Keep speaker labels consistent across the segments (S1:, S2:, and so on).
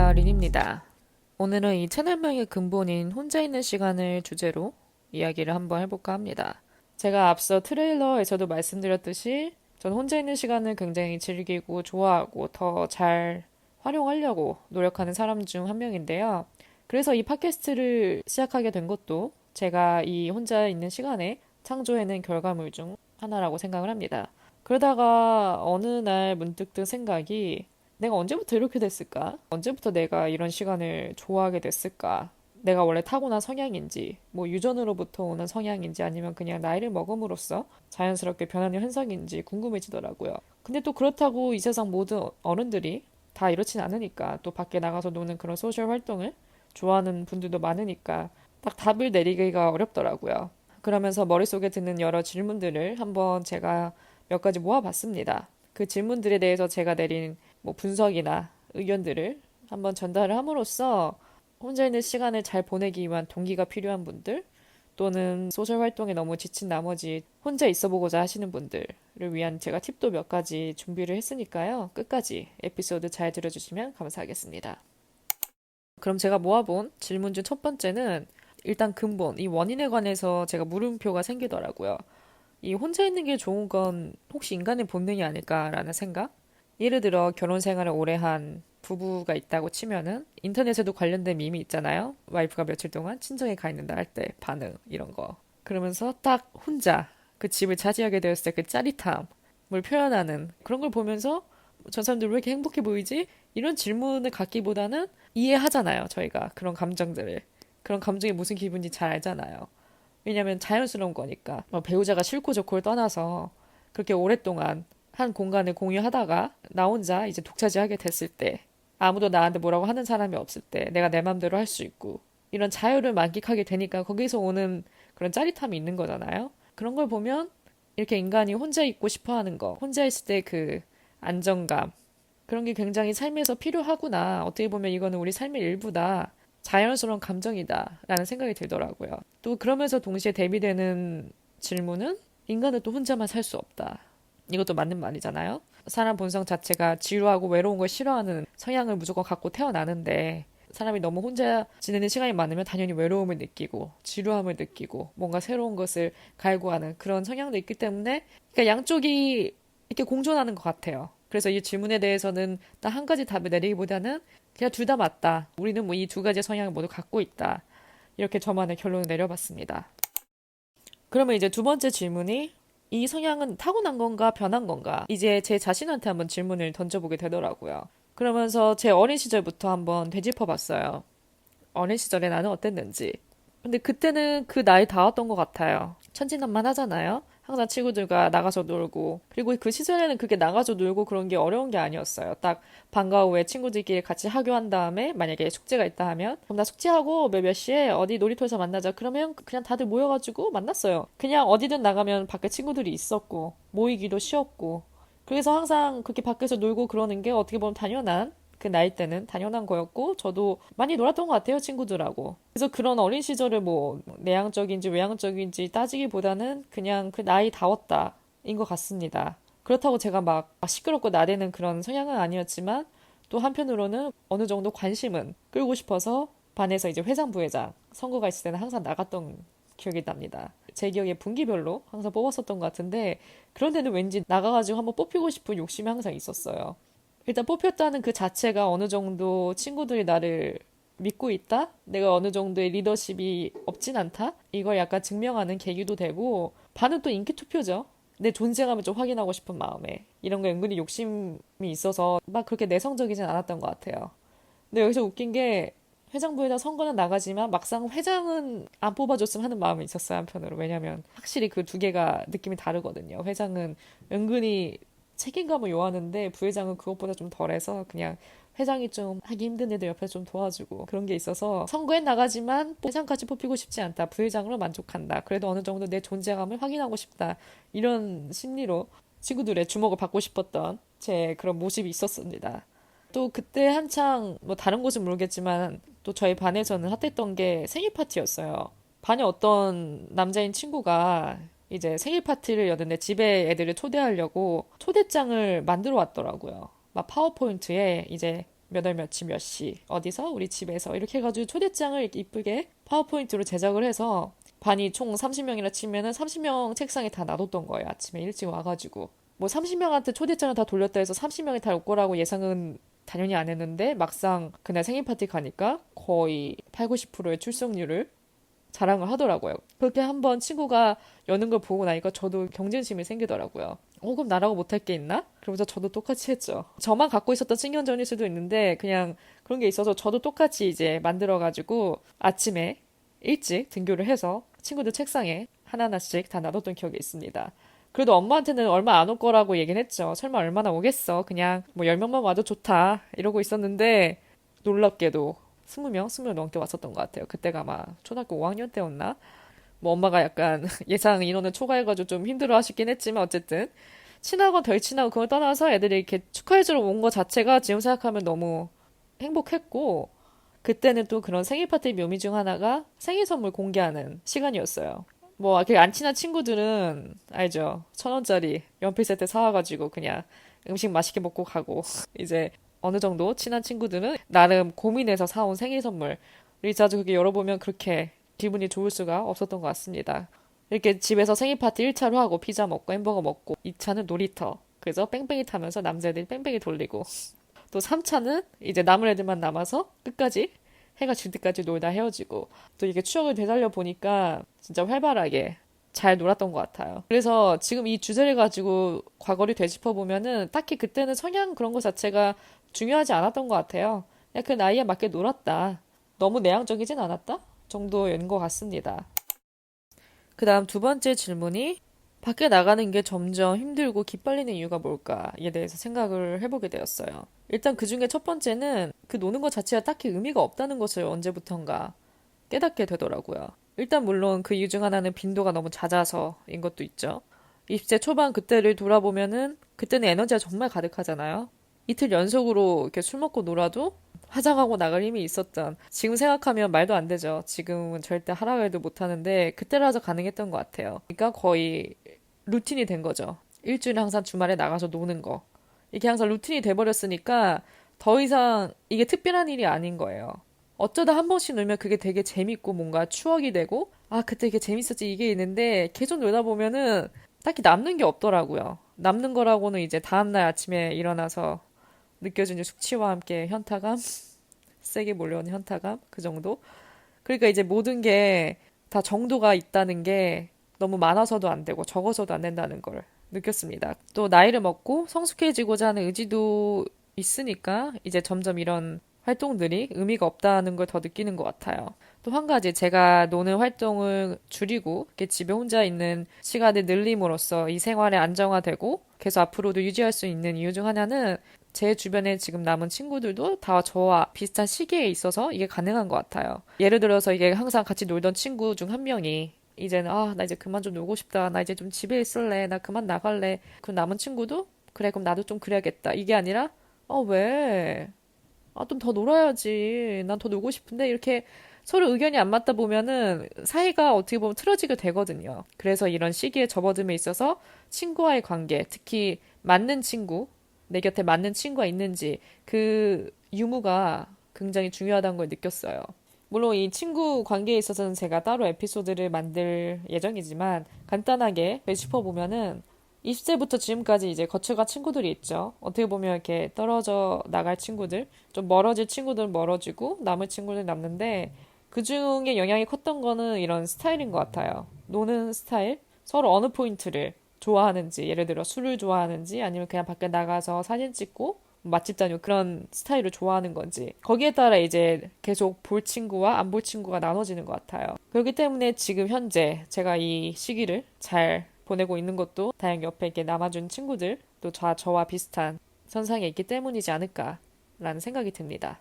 S1: 안녕하세요, 린입니다. 오늘은 이 채널명의 근본인 혼자 있는 시간을 주제로 이야기를 한번 해볼까 합니다. 제가 앞서 트레일러에서도 말씀드렸듯이 전 혼자 있는 시간을 굉장히 즐기고 좋아하고 더 잘 활용하려고 노력하는 사람 중 한 명인데요. 그래서 이 팟캐스트를 시작하게 된 것도 제가 이 혼자 있는 시간에 창조해낸 결과물 중 하나라고 생각을 합니다. 그러다가 어느 날 문득 든 생각이 내가 언제부터 이렇게 됐을까? 언제부터 내가 이런 시간을 좋아하게 됐을까? 내가 원래 타고난 성향인지, 뭐 유전으로부터 오는 성향인지 아니면 그냥 나이를 먹음으로써 자연스럽게 변하는 현상인지 궁금해지더라고요. 근데 또 그렇다고 이 세상 모든 어른들이 다 이렇진 않으니까 또 밖에 나가서 노는 그런 소셜 활동을 좋아하는 분들도 많으니까 딱 답을 내리기가 어렵더라고요. 그러면서 머릿속에 드는 여러 질문들을 한번 제가 몇 가지 모아봤습니다. 그 질문들에 대해서 제가 내린 뭐 분석이나 의견들을 한번 전달을 함으로써 혼자 있는 시간을 잘 보내기 위한 동기가 필요한 분들 또는 소셜 활동에 너무 지친 나머지 혼자 있어 보고자 하시는 분들을 위한 제가 팁도 몇 가지 준비를 했으니까요. 끝까지 에피소드 잘 들어주시면 감사하겠습니다. 그럼 제가 모아본 질문 중 첫 번째는 일단 근본, 이 원인에 관해서 제가 물음표가 생기더라고요. 이 혼자 있는 게 좋은 건 혹시 인간의 본능이 아닐까라는 생각? 예를 들어 결혼 생활을 오래 한 부부가 있다고 치면은 인터넷에도 관련된 밈이 있잖아요. 와이프가 며칠 동안 친정에 가 있는다 할 때 반응 이런 거. 그러면서 딱 혼자 그 집을 차지하게 되었을 때 그 짜릿함을 표현하는 그런 걸 보면서 저 사람들 왜 이렇게 행복해 보이지? 이런 질문을 갖기보다는 이해하잖아요. 저희가 그런 감정들을. 그런 감정이 무슨 기분인지 잘 알잖아요. 왜냐면 자연스러운 거니까. 배우자가 싫고 좋고를 떠나서 그렇게 오랫동안 한 공간을 공유하다가 나 혼자 이제 독차지하게 됐을 때 아무도 나한테 뭐라고 하는 사람이 없을 때 내가 내 맘대로 할 수 있고 이런 자유를 만끽하게 되니까 거기서 오는 그런 짜릿함이 있는 거잖아요. 그런 걸 보면 이렇게 인간이 혼자 있고 싶어 하는 거, 혼자 있을 때 그 안정감, 그런 게 굉장히 삶에서 필요하구나. 어떻게 보면 이거는 우리 삶의 일부다. 자연스러운 감정이다. 라는 생각이 들더라고요. 또 그러면서 동시에 대비되는 질문은 인간은 또 혼자만 살 수 없다. 이것도 맞는 말이잖아요. 사람 본성 자체가 지루하고 외로운 걸 싫어하는 성향을 무조건 갖고 태어나는데 사람이 너무 혼자 지내는 시간이 많으면 당연히 외로움을 느끼고 지루함을 느끼고 뭔가 새로운 것을 갈구하는 그런 성향도 있기 때문에 그러니까 양쪽이 이렇게 공존하는 것 같아요. 그래서 이 질문에 대해서는 딱 한 가지 답을 내리기보다는 그냥 둘 다 맞다. 우리는 뭐 이 두 가지 성향을 모두 갖고 있다. 이렇게 저만의 결론을 내려봤습니다. 그러면 이제 두 번째 질문이 이 성향은 타고난 건가 변한 건가? 이제 제 자신한테 한번 질문을 던져보게 되더라고요. 그러면서 제 어린 시절부터 한번 되짚어봤어요. 어린 시절에 나는 어땠는지. 근데 그때는 그 나이 닿았던 것 같아요. 천진난만하잖아요. 항상 친구들과 나가서 놀고 그리고 그 시절에는 그게 나가서 놀고 그런 게 어려운 게 아니었어요. 딱 방과 후에 친구들끼리 같이 하교한 다음에 만약에 숙제가 있다 하면 그럼 나 숙제하고 몇 시에 어디 놀이터에서 만나자 그러면 그냥 다들 모여가지고 만났어요. 그냥 어디든 나가면 밖에 친구들이 있었고 모이기도 쉬웠고 그래서 항상 그렇게 밖에서 놀고 그러는 게 어떻게 보면 당연한 그 나이 때는 당연한 거였고 저도 많이 놀았던 것 같아요 친구들하고. 그래서 그런 어린 시절을 뭐 내향적인지 외향적인지 따지기보다는 그냥 그 나이 다웠다인 것 같습니다. 그렇다고 제가 막 시끄럽고 나대는 그런 성향은 아니었지만 또 한편으로는 어느 정도 관심은 끌고 싶어서 반에서 이제 회장 부회장 선거가 있을 때는 항상 나갔던 기억이 납니다. 제 기억에 분기별로 항상 뽑았었던 것 같은데 그런 데는 왠지 나가가지고 한번 뽑히고 싶은 욕심이 항상 있었어요. 일단 뽑혔다는 그 자체가 어느 정도 친구들이 나를 믿고 있다? 내가 어느 정도의 리더십이 없진 않다? 이걸 약간 증명하는 계기도 되고, 반은 또 인기 투표죠. 내 존재감을 좀 확인하고 싶은 마음에. 이런 거 은근히 욕심이 있어서 막 그렇게 내성적이진 않았던 것 같아요. 근데 여기서 웃긴 게 회장부에다 선거는 나가지만 막상 회장은 안 뽑아줬으면 하는 마음이 있었어요, 한편으로. 왜냐면 확실히 그 두 개가 느낌이 다르거든요. 회장은 은근히 책임감을 요하는데 부회장은 그것보다 좀 덜해서 그냥 회장이 좀 하기 힘든 애들 옆에 좀 도와주고 그런 게 있어서 선거에 나가지만 회장까지 뽑히고 싶지 않다. 부회장으로 만족한다. 그래도 어느 정도 내 존재감을 확인하고 싶다. 이런 심리로 친구들의 주목을 받고 싶었던 제 그런 모습이 있었습니다. 또 그때 한창 뭐 다른 곳은 모르겠지만 또 저희 반에서는 핫했던 게 생일 파티였어요. 반에 어떤 남자인 친구가 이제 생일 파티를 여는데 집에 애들을 초대하려고 초대장을 만들어 왔더라고요. 막 파워포인트에 이제 몇 월 며칠 몇 시 어디서 우리 집에서 이렇게 해가지고 초대장을 이렇게 이쁘게 파워포인트로 제작을 해서 반이 총 30명이라 치면은 30명 책상에 다 놔뒀던 거예요. 아침에 일찍 와가지고. 뭐 30명한테 초대장을 다 돌렸다 해서 30명이 다 올 거라고 예상은 당연히 안 했는데 막상 그날 생일 파티 가니까 거의 8, 90%의 출석률을 자랑을 하더라고요. 그렇게 한번 친구가 여는 걸 보고 나니까 저도 경쟁심이 생기더라고요. 그럼 나라고 못할 게 있나? 그러면서 저도 똑같이 했죠. 저만 갖고 있었던 신경전일 수도 있는데 그냥 그런 게 있어서 저도 똑같이 이제 만들어가지고 아침에 일찍 등교를 해서 친구들 책상에 하나하나씩 다 놔뒀던 기억이 있습니다. 그래도 엄마한테는 얼마 안 올 거라고 얘기는 했죠. 설마 얼마나 오겠어. 그냥 뭐 10명만 와도 좋다. 이러고 있었는데 놀랍게도 20명, 20명 넘게 왔었던 것 같아요. 그때가 아마 초등학교 5학년 때였나? 뭐 엄마가 약간 예상 인원을 초과해가지고 좀 힘들어 하시긴 했지만 어쨌든 친하고 덜 친하고 그걸 떠나서 애들이 이렇게 축하해주러 온 것 자체가 지금 생각하면 너무 행복했고 그때는 또 그런 생일 파티 묘미 중 하나가 생일 선물 공개하는 시간이었어요. 뭐, 이렇게 안 친한 친구들은, 알죠? 1,000원짜리 연필 세트 사와가지고 그냥 음식 맛있게 먹고 가고, 이제 어느 정도 친한 친구들은 나름 고민해서 사온 생일 선물. 자주 그게 열어보면 그렇게 기분이 좋을 수가 없었던 것 같습니다. 이렇게 집에서 생일 파티 1차로 하고 피자 먹고 햄버거 먹고 2차는 놀이터. 그래서 뺑뺑이 타면서 남자들이 뺑뺑이 돌리고 또 3차는 이제 남은 애들만 남아서 끝까지 해가 질 때까지 놀다 헤어지고 또 이게 추억을 되살려 보니까 진짜 활발하게 잘 놀았던 것 같아요. 그래서 지금 이 주제를 가지고 과거를 되짚어 보면은 딱히 그때는 성향 그런 것 자체가 중요하지 않았던 것 같아요. 그냥 그 나이에 맞게 놀았다. 너무 내향적이진 않았다? 정도인 것 같습니다. 그 다음 두 번째 질문이 밖에 나가는 게 점점 힘들고 기빨리는 이유가 뭘까에 대해서 생각을 해보게 되었어요. 일단 그 중에 첫 번째는 그 노는 것 자체가 딱히 의미가 없다는 것을 언제부턴가 깨닫게 되더라고요. 일단 물론 그 이유 중 하나는 빈도가 너무 잦아서인 것도 있죠. 20대 초반 그때를 돌아보면은 그때는 에너지가 정말 가득하잖아요. 이틀 연속으로 이렇게 술 먹고 놀아도 화장하고 나갈 힘이 있었던 지금 생각하면 말도 안 되죠. 지금은 절대 하라고 해도 못하는데 그때라서 가능했던 것 같아요. 그러니까 거의 루틴이 된 거죠. 일주일에 항상 주말에 나가서 노는 거. 이게 항상 루틴이 돼버렸으니까 더 이상 이게 특별한 일이 아닌 거예요. 어쩌다 한 번씩 놀면 그게 되게 재밌고 뭔가 추억이 되고 아 그때 이게 재밌었지 이게 있는데 계속 놀다 보면은 딱히 남는 게 없더라고요. 남는 거라고는 이제 다음날 아침에 일어나서 느껴지는 숙취와 함께 현타감, 세게 몰려오는 현타감, 그 정도? 그러니까 이제 모든 게 다 정도가 있다는 게 너무 많아서도 안 되고 적어서도 안 된다는 걸 느꼈습니다. 또 나이를 먹고 성숙해지고자 하는 의지도 있으니까 이제 점점 이런 활동들이 의미가 없다는 걸 더 느끼는 것 같아요. 또 한 가지 제가 노는 활동을 줄이고 이렇게 집에 혼자 있는 시간을 늘림으로써 이 생활에 안정화되고 계속 앞으로도 유지할 수 있는 이유 중 하나는 제 주변에 지금 남은 친구들도 다 저와 비슷한 시기에 있어서 이게 가능한 것 같아요. 예를 들어서 이게 항상 같이 놀던 친구 중 한 명이 이제는 나 이제 그만 좀 놀고 싶다. 나 이제 좀 집에 있을래. 나 그만 나갈래. 그 남은 친구도 그래 그럼 나도 좀 그래야겠다. 이게 아니라 왜? 좀 더 놀아야지. 난 더 놀고 싶은데 이렇게 서로 의견이 안 맞다 보면은 사이가 어떻게 보면 틀어지게 되거든요. 그래서 이런 시기에 접어듦에 있어서 친구와의 관계, 특히 맞는 친구, 내 곁에 맞는 친구가 있는지 그 유무가 굉장히 중요하다는 걸 느꼈어요. 물론 이 친구 관계에 있어서는 제가 따로 에피소드를 만들 예정이지만 간단하게 짚어보면은 20세부터 지금까지 이제 거쳐간 친구들이 있죠. 어떻게 보면 이렇게 떨어져 나갈 친구들, 좀 멀어질 친구들은 멀어지고 남을 친구들 남는데 그 중에 영향이 컸던 거는 이런 스타일인 것 같아요. 노는 스타일, 서로 어느 포인트를 좋아하는지, 예를 들어 술을 좋아하는지 아니면 그냥 밖에 나가서 사진 찍고 맛집 다니고 그런 스타일을 좋아하는 건지 거기에 따라 이제 계속 볼 친구와 안 볼 친구가 나눠지는 것 같아요. 그렇기 때문에 지금 현재 제가 이 시기를 잘 보내고 있는 것도 다행 옆에 이렇게 남아준 친구들 또 저와 비슷한 선상에 있기 때문이지 않을까라는 생각이 듭니다.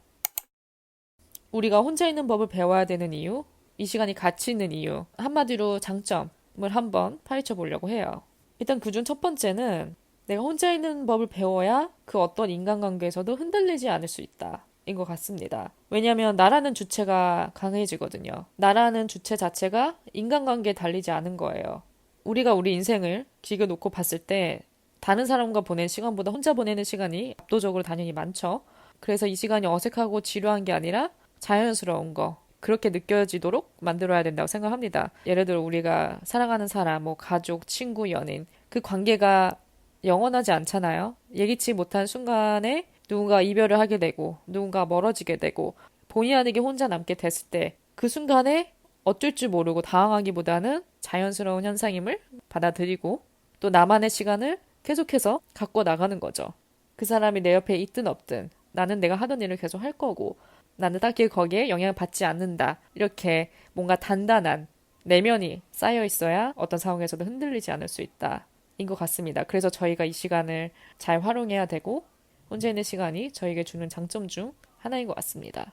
S1: 우리가 혼자 있는 법을 배워야 되는 이유, 이 시간이 가치 있는 이유, 한마디로 장점을 한번 파헤쳐 보려고 해요. 일단 그중 첫 번째는 내가 혼자 있는 법을 배워야 그 어떤 인간관계에서도 흔들리지 않을 수 있다. 인 것 같습니다. 왜냐하면 나라는 주체가 강해지거든요. 나라는 주체 자체가 인간관계에 달리지 않은 거예요. 우리가 우리 인생을 기겨 놓고 봤을 때 다른 사람과 보낸 시간보다 혼자 보내는 시간이 압도적으로 당연히 많죠. 그래서 이 시간이 어색하고 지루한 게 아니라 자연스러운 거, 그렇게 느껴지도록 만들어야 된다고 생각합니다. 예를 들어 우리가 사랑하는 사람, 뭐 가족, 친구, 연인, 그 관계가 영원하지 않잖아요. 예기치 못한 순간에 누군가 이별을 하게 되고, 누군가 멀어지게 되고, 본의 아니게 혼자 남게 됐을 때, 그 순간에 어쩔 줄 모르고 당황하기보다는 자연스러운 현상임을 받아들이고, 또 나만의 시간을 계속해서 갖고 나가는 거죠. 그 사람이 내 옆에 있든 없든, 나는 내가 하던 일을 계속 할 거고, 나는 딱히 거기에 영향을 받지 않는다. 이렇게 뭔가 단단한 내면이 쌓여 있어야 어떤 상황에서도 흔들리지 않을 수 있다. 인 것 같습니다. 그래서 저희가 이 시간을 잘 활용해야 되고, 혼자 있는 시간이 저에게 주는 장점 중 하나인 것 같습니다.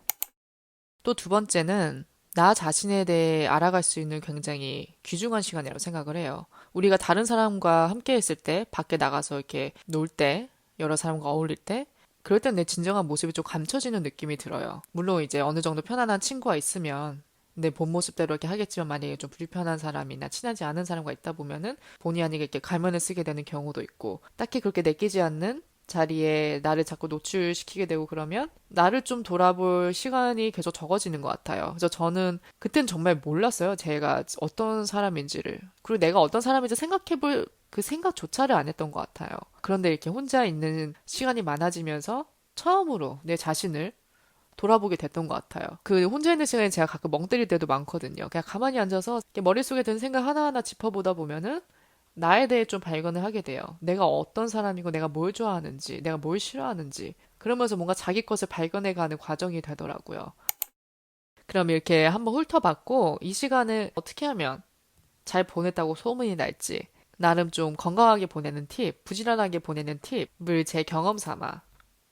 S1: 또 두 번째는 나 자신에 대해 알아갈 수 있는 굉장히 귀중한 시간이라고 생각을 해요. 우리가 다른 사람과 함께 있을 때, 밖에 나가서 이렇게 놀 때, 여러 사람과 어울릴 때, 그럴 땐 내 진정한 모습이 좀 감춰지는 느낌이 들어요. 물론 이제 어느 정도 편안한 친구가 있으면 내 본 모습대로 이렇게 하겠지만 만약에 좀 불편한 사람이나 친하지 않은 사람과 있다 보면은 본의 아니게 이렇게 가면을 쓰게 되는 경우도 있고 딱히 그렇게 내키지 않는 자리에 나를 자꾸 노출시키게 되고 그러면 나를 좀 돌아볼 시간이 계속 적어지는 것 같아요. 그래서 저는 그땐 정말 몰랐어요. 제가 어떤 사람인지를. 그리고 내가 어떤 사람인지 생각해볼 그 생각조차를 안 했던 것 같아요. 그런데 이렇게 혼자 있는 시간이 많아지면서 처음으로 내 자신을 돌아보게 됐던 것 같아요. 그 혼자 있는 시간에 제가 가끔 멍 때릴 때도 많거든요. 그냥 가만히 앉아서 이렇게 머릿속에 드는 생각 하나하나 짚어보다 보면은 나에 대해 좀 발견을 하게 돼요. 내가 어떤 사람이고 내가 뭘 좋아하는지, 내가 뭘 싫어하는지. 그러면서 뭔가 자기 것을 발견해가는 과정이 되더라고요. 그럼 이렇게 한번 훑어봤고 이 시간을 어떻게 하면 잘 보냈다고 소문이 날지 나름 좀 건강하게 보내는 팁, 부지런하게 보내는 팁을 제 경험 삼아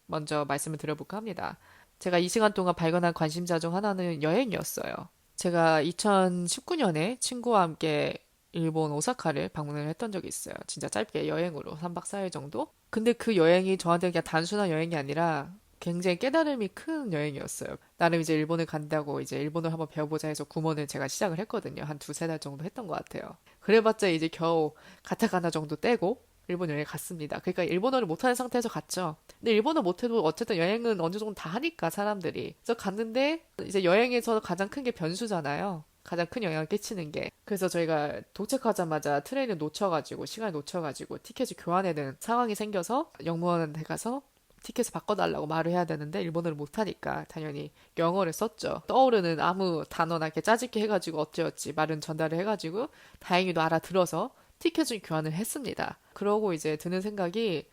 S1: 먼저 말씀을 드려볼까 합니다. 제가 이 시간 동안 발견한 관심사 중 하나는 여행이었어요. 제가 2019년에 친구와 함께 일본 오사카를 방문을 했던 적이 있어요. 진짜 짧게 여행으로 3박 4일 정도? 근데 그 여행이 저한테 그냥 단순한 여행이 아니라 굉장히 깨달음이 큰 여행이었어요. 나름 이제 일본을 간다고 이제 일본어를 한번 배워보자 해서 구몬을 제가 시작을 했거든요. 한 두세 달 정도 했던 것 같아요. 그래봤자 이제 겨우 가타카나 정도 떼고 일본 여행 갔습니다. 그러니까 일본어를 못하는 상태에서 갔죠. 근데 일본어 못해도 어쨌든 여행은 어느 정도 다 하니까 사람들이. 그래서 갔는데 이제 여행에서 가장 큰 게 변수잖아요. 가장 큰 영향을 끼치는 게. 그래서 저희가 도착하자마자 트레인을 놓쳐가지고 시간을 놓쳐가지고 티켓을 교환해야 되는 상황이 생겨서 영무원한테 가서 티켓을 바꿔달라고 말을 해야 되는데 일본어를 못하니까 당연히 영어를 썼죠. 떠오르는 아무 단어나 이렇게 짜집기 해가지고 어찌어찌 말은 전달을 해가지고 다행히도 알아들어서 티켓을 교환을 했습니다. 그러고 이제 드는 생각이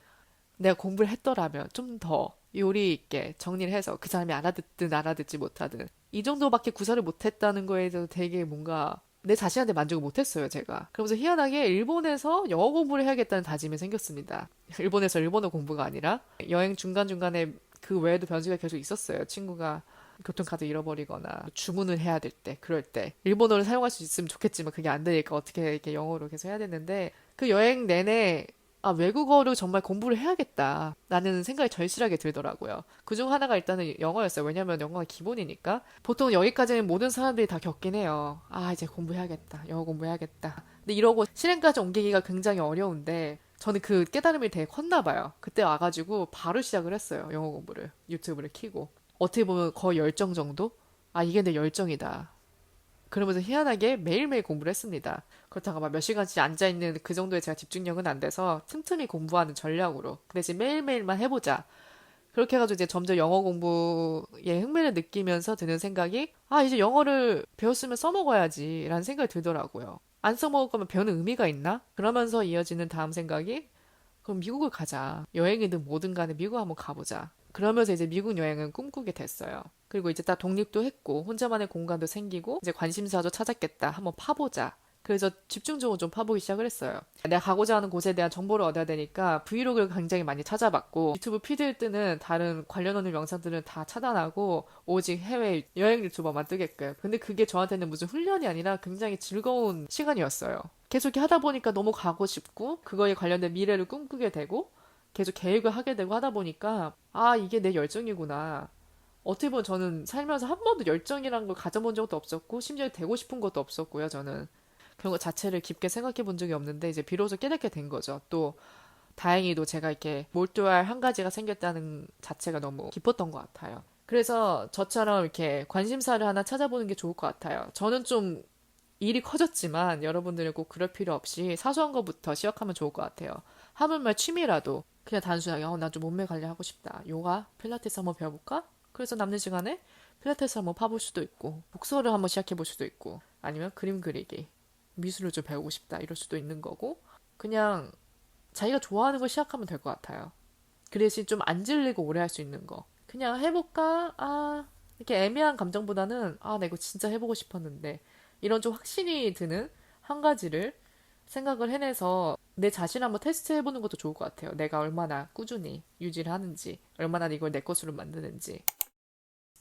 S1: 내가 공부를 했더라면 좀 더 요리 있게 정리를 해서 그 사람이 알아듣든 알아듣지 못하든 이 정도밖에 구사를 못했다는 거에 대해서 되게 뭔가 내 자신한테 만족을 못했어요, 제가. 그러면서 희한하게 일본에서 영어 공부를 해야겠다는 다짐이 생겼습니다. 일본에서 일본어 공부가 아니라 여행 중간중간에 그 외에도 변수가 계속 있었어요. 친구가 교통카드 잃어버리거나 주문을 해야 될 때, 그럴 때 일본어를 사용할 수 있으면 좋겠지만 그게 안 되니까 어떻게 이렇게 영어로 계속 해야 되는데 그 여행 내내 아, 외국어를 정말 공부를 해야겠다. 라는 생각이 절실하게 들더라고요. 그중 하나가 일단은 영어였어요. 왜냐면 영어가 기본이니까. 보통 여기까지는 모든 사람들이 다 겪긴 해요. 아, 이제 공부해야겠다. 영어 공부해야겠다. 근데 이러고 실행까지 옮기기가 굉장히 어려운데, 저는 그 깨달음이 되게 컸나 봐요. 그때 와가지고 바로 시작을 했어요. 영어 공부를. 유튜브를 키고. 어떻게 보면 거의 열정 정도? 아, 이게 내 열정이다. 그러면서 희한하게 매일매일 공부를 했습니다. 그렇다고 막 몇 시간씩 앉아있는 그 정도의 제가 집중력은 안 돼서 틈틈이 공부하는 전략으로. 그 대신 매일매일만 해보자. 그렇게 해가지고 이제 점점 영어 공부에 흥미를 느끼면서 드는 생각이, 아, 이제 영어를 배웠으면 써먹어야지. 라는 생각이 들더라고요. 안 써먹을 거면 배우는 의미가 있나? 그러면서 이어지는 다음 생각이, 그럼 미국을 가자. 여행이든 뭐든 간에 미국 한번 가보자. 그러면서 이제 미국 여행은 꿈꾸게 됐어요. 그리고 이제 딱 독립도 했고 혼자만의 공간도 생기고 이제 관심사도 찾았겠다. 한번 파보자. 그래서 집중적으로 좀 파보기 시작을 했어요. 내가 가고자 하는 곳에 대한 정보를 얻어야 되니까 브이로그를 굉장히 많이 찾아봤고 유튜브 피드에 뜨는 다른 관련 영상들은 다 차단하고 오직 해외 여행 유튜버만 뜨게끔. 근데 그게 저한테는 무슨 훈련이 아니라 굉장히 즐거운 시간이었어요. 계속 이렇게 하다 보니까 너무 가고 싶고 그거에 관련된 미래를 꿈꾸게 되고 계속 계획을 하게 되고 하다 보니까 아, 이게 내 열정이구나. 어떻게 보면 저는 살면서 한 번도 열정이라는 걸 가져본 적도 없었고 심지어 되고 싶은 것도 없었고요, 저는. 그런 것 자체를 깊게 생각해 본 적이 없는데 이제 비로소 깨닫게 된 거죠. 또 다행히도 제가 이렇게 몰두할 한 가지가 생겼다는 자체가 너무 기뻤던 것 같아요. 그래서 저처럼 이렇게 관심사를 하나 찾아보는 게 좋을 것 같아요. 저는 좀 일이 커졌지만 여러분들은 꼭 그럴 필요 없이 사소한 것부터 시작하면 좋을 것 같아요. 하물며 취미라도 그냥 단순하게 나 좀 몸매 관리하고 싶다. 요가, 필라테스 한번 배워볼까? 그래서 남는 시간에 필라테스 한번 파볼 수도 있고 독서를 한번 시작해볼 수도 있고 아니면 그림 그리기, 미술을 좀 배우고 싶다 이럴 수도 있는 거고 그냥 자기가 좋아하는 걸 시작하면 될 것 같아요. 그 대신 좀 안 질리고 오래 할 수 있는 거. 그냥 해볼까? 이렇게 애매한 감정보다는 나 이거 진짜 해보고 싶었는데 이런 좀 확신이 드는 한 가지를 생각을 해내서 내 자신 한번 테스트 해보는 것도 좋을 것 같아요. 내가 얼마나 꾸준히 유지를 하는지, 얼마나 이걸 내 것으로 만드는지.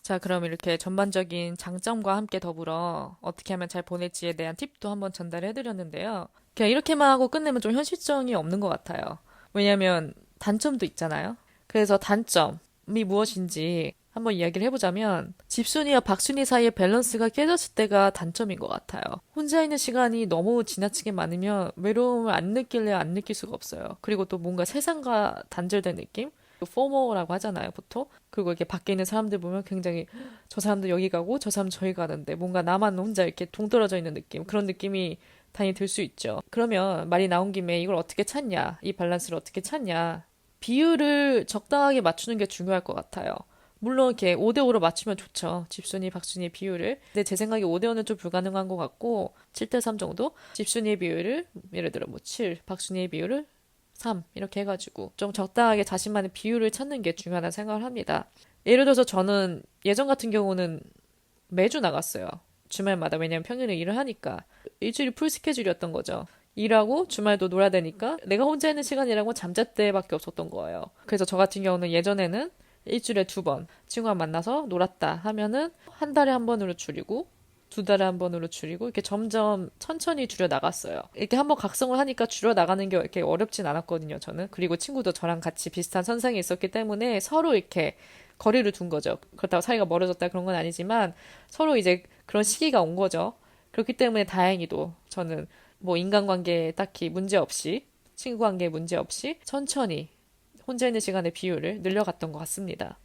S1: 자, 그럼 이렇게 전반적인 장점과 함께 더불어 어떻게 하면 잘 보낼지에 대한 팁도 한번 전달해드렸는데요. 그냥 이렇게만 하고 끝내면 좀 현실성이 없는 것 같아요. 왜냐면 단점도 있잖아요. 그래서 단점이 무엇인지 한번 이야기를 해보자면 집순이와 박순이 사이의 밸런스가 깨졌을 때가 단점인 것 같아요. 혼자 있는 시간이 너무 지나치게 많으면 외로움을 안 느낄래야 안 느낄 수가 없어요. 그리고 또 뭔가 세상과 단절된 느낌? 포모라고 하잖아요, 보통. 그리고 이렇게 밖에 있는 사람들 보면 굉장히 저 사람도 여기 가고 저 사람 저기 가는데 뭔가 나만 혼자 이렇게 동떨어져 있는 느낌. 그런 느낌이 당연히 들 수 있죠. 그러면 말이 나온 김에 이걸 어떻게 찾냐? 이 밸런스를 어떻게 찾냐? 비율을 적당하게 맞추는 게 중요할 것 같아요. 물론 이렇게 5대5로 맞추면 좋죠. 집순이, 박순이의 비율을. 근데 제 생각에 5대5는 좀 불가능한 것 같고 7대3 정도? 집순이의 비율을 예를 들어 뭐 7, 박순이의 비율을 3 이렇게 해가지고 좀 적당하게 자신만의 비율을 찾는 게 중요하다는 생각을 합니다. 예를 들어서 저는 예전 같은 경우는 매주 나갔어요. 주말마다. 왜냐면 평일에 일을 하니까. 일주일이 풀 스케줄이었던 거죠. 일하고 주말도 놀아야 되니까 내가 혼자 있는 시간이라는 건 잠잘 때밖에 없었던 거예요. 그래서 저 같은 경우는 예전에는 일주일에 2번 친구와 만나서 놀았다 하면은 한 달에 한 번으로 줄이고 2달에 한 번으로 줄이고 이렇게 점점 천천히 줄여 나갔어요. 이렇게 한번 각성을 하니까 줄여 나가는 게 이렇게 어렵진 않았거든요, 저는. 그리고 친구도 저랑 같이 비슷한 선상에 있었기 때문에 서로 이렇게 거리를 둔 거죠. 그렇다고 사이가 멀어졌다 그런 건 아니지만 서로 이제 그런 시기가 온 거죠. 그렇기 때문에 다행히도 저는 뭐 인간관계에 딱히 문제 없이 친구 관계에 문제 없이 천천히 혼자 있는 시간의 비율을 늘려갔던 것 같습니다.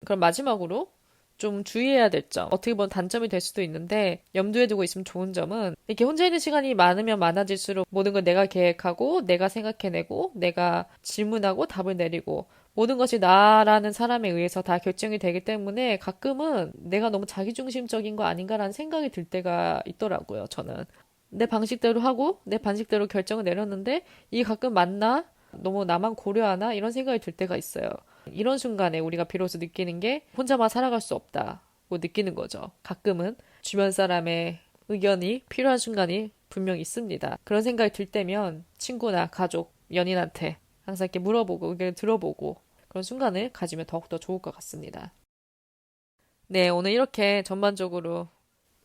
S1: 그럼 마지막으로 좀 주의해야 될 점, 어떻게 보면 단점이 될 수도 있는데 염두에 두고 있으면 좋은 점은 이렇게 혼자 있는 시간이 많으면 많아질수록 모든 걸 내가 계획하고 내가 생각해내고 내가 질문하고 답을 내리고 모든 것이 나라는 사람에 의해서 다 결정이 되기 때문에 가끔은 내가 너무 자기중심적인 거 아닌가라는 생각이 들 때가 있더라고요, 저는. 내 방식대로 하고 내 방식대로 결정을 내렸는데 이게 가끔 맞나? 너무 나만 고려하나? 이런 생각이 들 때가 있어요. 이런 순간에 우리가 비로소 느끼는 게 혼자만 살아갈 수 없다고 느끼는 거죠. 가끔은 주변 사람의 의견이 필요한 순간이 분명 있습니다. 그런 생각이 들 때면 친구나 가족, 연인한테 항상 이렇게 물어보고 의견을 들어보고 그런 순간을 가지면 더욱더 좋을 것 같습니다. 네, 오늘 이렇게 전반적으로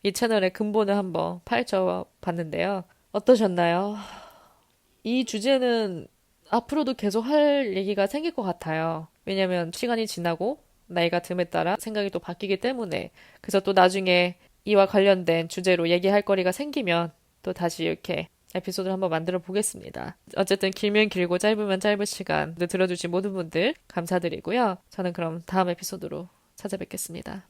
S1: 이 채널의 근본을 한번 파헤쳐 봤는데요. 어떠셨나요? 이 주제는 앞으로도 계속 할 얘기가 생길 것 같아요. 왜냐면 시간이 지나고 나이가 듦에 따라 생각이 또 바뀌기 때문에 그래서 또 나중에 이와 관련된 주제로 얘기할 거리가 생기면 또 다시 이렇게 에피소드를 한번 만들어 보겠습니다. 어쨌든 길면 길고 짧으면 짧은 시간 들어주신 모든 분들 감사드리고요. 저는 그럼 다음 에피소드로 찾아뵙겠습니다.